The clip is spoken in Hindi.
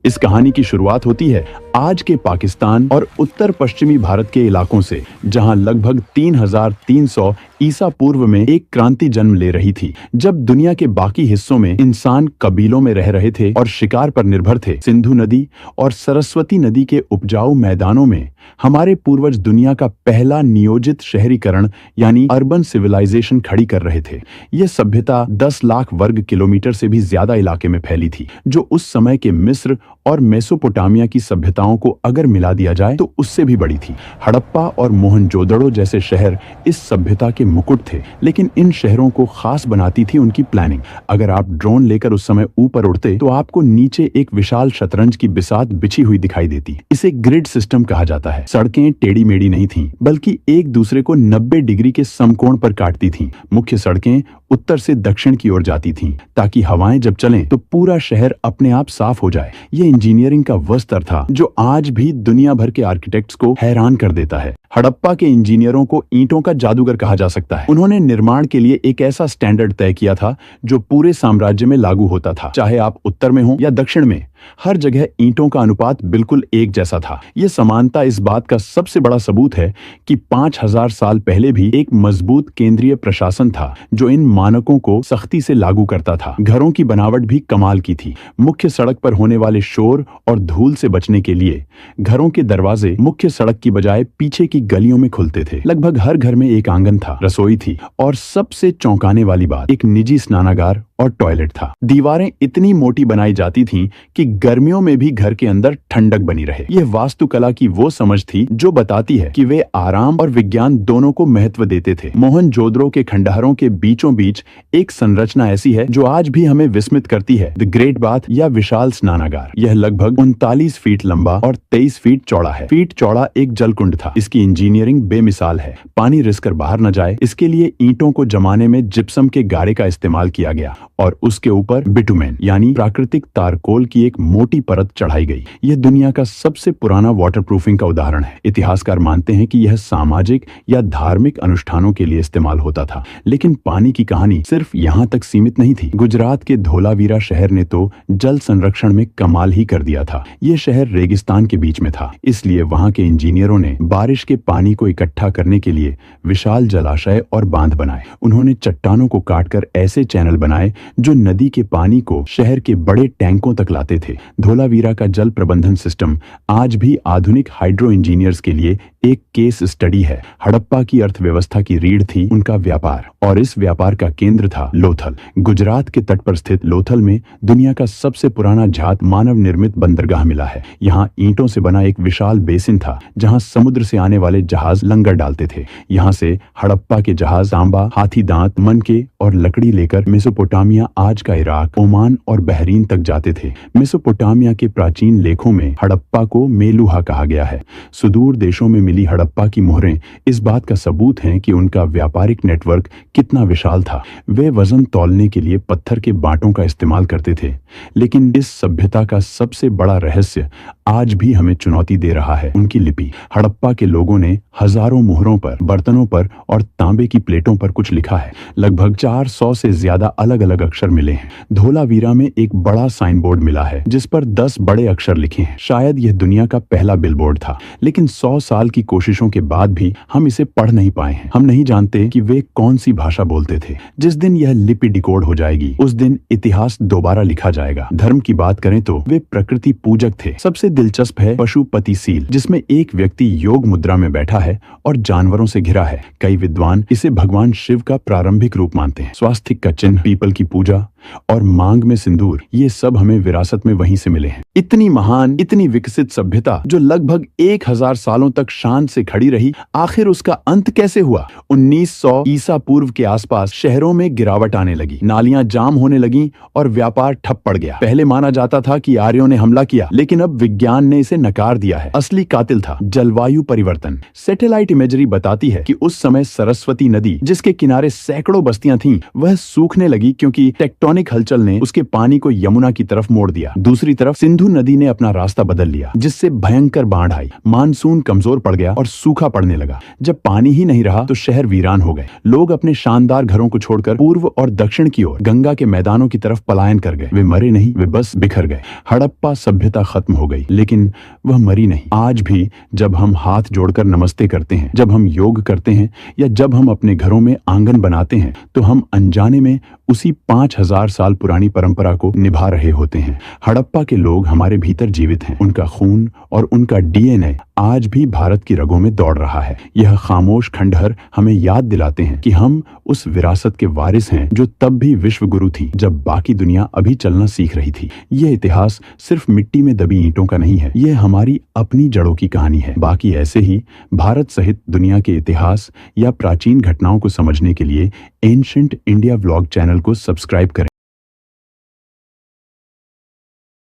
इस कहानी की शुरुआत होती है आज के पाकिस्तान और उत्तर पश्चिमी भारत के इलाकों से, जहां लगभग 3300 ईसा पूर्व में एक क्रांति जन्म ले रही थी। जब दुनिया के बाकी हिस्सों में इंसान कबीलों में रह रहे थे और शिकार पर निर्भर थे, सिंधु नदी और सरस्वती नदी के उपजाऊ मैदानों में हमारे पूर्वज दुनिया का पहला नियोजित शहरीकरण यानी अर्बन सिविलाइजेशन खड़ी कर रहे थे। यह सभ्यता 10 लाख वर्ग किलोमीटर से भी ज्यादा इलाके में फैली थी, जो उस समय के मिस्र और मेसोपोटामिया की सभ्यताओं को अगर मिला दिया जाए तो उससे भी बड़ी थी। हड़प्पा और मोहनजोदड़ो जैसे शहर इस सभ्यता के मुकुट थे, लेकिन इन शहरों को खास बनाती थी उनकी प्लानिंग। अगर आप ड्रोन लेकर उस समय ऊपर उड़ते तो आपको नीचे एक विशाल शतरंज की बिसात बिछी हुई दिखाई देती। इसे ग्रिड सिस्टम कहा जाता है। सड़कें टेढ़ी मेढ़ी नहीं थीं, बल्कि एक दूसरे को 90 डिग्री के समकोण पर काटती थीं। मुख्य सड़कें उत्तर से दक्षिण की ओर जाती थीं, ताकि हवाएं जब चलें तो पूरा शहर अपने आप साफ हो जाए। ये इंजीनियरिंग का वो स्तर था जो आज भी दुनिया भर के आर्किटेक्ट्स को हैरान कर देता है। हड़प्पा के इंजीनियरों को ईंटों का जादूगर कहा जा सकता है। उन्होंने निर्माण के लिए एक ऐसा स्टैंडर्ड तय किया था जो पूरे साम्राज्य में लागू होता था, चाहे आप उत्तर में हो या दक्षिण में। हर जगह ईंटों का अनुपात बिल्कुल एक जैसा था। यह समानता इस बात का सबसे बड़ा सबूत है कि 5000 साल पहले भी एक मजबूत केंद्रीय प्रशासन था जो इन मानकों को सख्ती से लागू करता था। घरों की बनावट भी कमाल की थी। मुख्य सड़क पर होने वाले शोर और धूल से बचने के लिए घरों के दरवाजे मुख्य सड़क की बजाय पीछे की गलियों में खुलते थे। लगभग हर घर में एक आंगन था, रसोई थी और सबसे चौंकाने वाली बात, एक निजी स्नानागार और टॉयलेट था। दीवारें इतनी मोटी बनाई जाती थीं कि गर्मियों में भी घर के अंदर ठंडक बनी रहे। यह वास्तुकला की वो समझ थी जो बताती है कि वे आराम और विज्ञान दोनों को महत्व देते थे। मोहनजोदड़ो के खंडहरों के बीचों बीच एक संरचना ऐसी है जो आज भी हमें विस्मित करती है, द ग्रेट बाथ या विशाल स्नानागार। यह लगभग 39 फीट लंबा और 23 फीट चौड़ा है। फीट चौड़ा एक जलकुंड था। इसकी इंजीनियरिंग बेमिसाल है। पानी रिसकर बाहर न जाए, इसके लिए ईंटों को जमाने में जिप्सम के गारे का इस्तेमाल किया गया और उसके ऊपर बिटुमेन यानी प्राकृतिक तारकोल की एक मोटी परत चढ़ाई गई। यह दुनिया का सबसे पुराना वाटरप्रूफिंग का उदाहरण है। इतिहासकार मानते हैं कि यह सामाजिक या धार्मिक अनुष्ठानों के लिए इस्तेमाल होता था। लेकिन पानी की कहानी सिर्फ यहाँ तक सीमित नहीं थी। गुजरात के धोलावीरा शहर ने तो जल संरक्षण में कमाल ही कर दिया था। यह शहर रेगिस्तान के बीच में था, इसलिए वहां के इंजीनियरों ने बारिश के पानी को इकट्ठा करने के लिए विशाल जलाशय और बांध बनाए। उन्होंने चट्टानों को काटकर ऐसे चैनल बनाए जो नदी के पानी को शहर के बड़े टैंकों तक लाते थे। धोलावीरा का जल प्रबंधन सिस्टम आज भी आधुनिक हाइड्रो इंजीनियर्स के लिए एक केस स्टडी है। हड़प्पा की अर्थव्यवस्था की रीढ़ थी उनका व्यापार, और इस व्यापार का केंद्र था लोथल। गुजरात के तट पर स्थित लोथल में दुनिया का सबसे पुराना जात मानव निर्मित बंदरगाह मिला है। यहाँ ईंटों से बना एक विशाल बेसिन था जहाँ समुद्र से आने वाले जहाज लंगर डालते थे। यहाँ से हड़प्पा के जहाज तांबा, हाथी दांत, मनके और लकड़ी लेकर मेसोपोटामिया, आज का इराक, ओमान और बहरीन तक जाते थे। मेसोपोटामिया के प्राचीन लेखों में हड़प्पा को मेलुहा कहा गया है। सुदूर देशों में मिली हड़प्पा की मोहरें इस बात का सबूत हैं कि उनका व्यापारिक नेटवर्क कितना विशाल था। वे वजन तौलने के लिए पत्थर के बांटों का इस्तेमाल करते थे। लेकिन इस सभ्यता का सबसे बड़ा रहस्य आज भी हमें चुनौती दे रहा है, उनकी लिपि। हड़प्पा के लोगों ने हजारों मोहरों पर, बर्तनों पर और तांबे की प्लेटों पर कुछ लिखा है। लगभग 400 से ज्यादा अलग अलग अक्षर मिले हैं। धोलावीरा में एक बड़ा साइन बोर्ड मिला है जिस पर 10 बड़े अक्षर लिखे हैं। शायद यह दुनिया का पहला बिलबोर्ड था, लेकिन 100 साल की कोशिशों के बाद भी हम इसे पढ़ नहीं पाए हैं। हम नहीं जानते कि वे कौन सी भाषा बोलते थे। जिस दिन यह लिपि डिकोड हो जाएगी, उस दिन इतिहास दोबारा लिखा जाएगा। धर्म की बात करें तो वे प्रकृति पूजक थे। सबसे दिलचस्प है पशुपति सील, जिसमें एक व्यक्ति योग मुद्रा में बैठा है और जानवरों से घिरा है। कई विद्वान इसे भगवान शिव का प्रारंभिक रूप मानते हैं। स्वास्तिक का चिन्ह, पीपल की पूजा और मांग में सिंदूर, ये सब हमें विरासत में वहीं से मिले हैं। इतनी महान, इतनी विकसित सभ्यता जो लगभग 1000 सालों तक शान से खड़ी रही, आखिर उसका अंत कैसे हुआ? 1900 ईसा पूर्व के आसपास शहरों में गिरावट आने लगी, नालियां जाम होने लगी और व्यापार ठप पड़ गया। पहले माना जाता था कि आर्यों ने हमला किया, लेकिन अब विज्ञान ने इसे नकार दिया है। असली कातिल था जलवायु परिवर्तन। सैटेलाइट इमेजरी बताती है कि उस समय सरस्वती नदी, जिसके किनारे सैकड़ों बस्तियां थीं, वह सूखने लगी क्योंकि टेक्टोनिक टेक्टोनिक हलचल ने उसके पानी को यमुना की तरफ मोड़ दिया। दूसरी तरफ सिंधु नदी ने अपना रास्ता बदल लिया, जिससे भयंकर बाढ़ आई। मानसून कमजोर पड़ गया और सूखा पड़ने लगा। जब पानी ही नहीं रहा तो शहर वीरान हो गए। लोग अपने शानदार घरों को छोड़कर पूर्व और दक्षिण की ओर गंगा के मैदानों की तरफ पलायन कर गए। वे मरे नहीं, वे बस बिखर गए। हड़प्पा सभ्यता खत्म हो गई, लेकिन वह मरी नहीं। आज भी जब हम हाथ जोड़कर नमस्ते करते हैं, जब हम योग करते हैं या जब हम अपने घरों में आंगन बनाते हैं, तो हम अनजाने में उसी 5000 साल पुरानी परंपरा को निभा रहे होते हैं। हड़प्पा के लोग हमारे भीतर जीवित हैं। उनका खून और उनका डीएनए आज भी भारत की रगों में दौड़ रहा है। यह खामोश खंडहर हमें याद दिलाते हैं कि हम उस विरासत के वारिस हैं जो तब भी विश्व गुरु थी, जब बाकी दुनिया अभी चलना सीख रही थी। यह इतिहास सिर्फ मिट्टी में दबी ईंटों का नहीं है, यह हमारी अपनी जड़ों की कहानी है। बाकी ऐसे ही भारत सहित दुनिया के इतिहास या प्राचीन घटनाओं को समझने के लिए एंशिएंट इंडिया व्लॉग चैनल को सब्सक्राइब करें।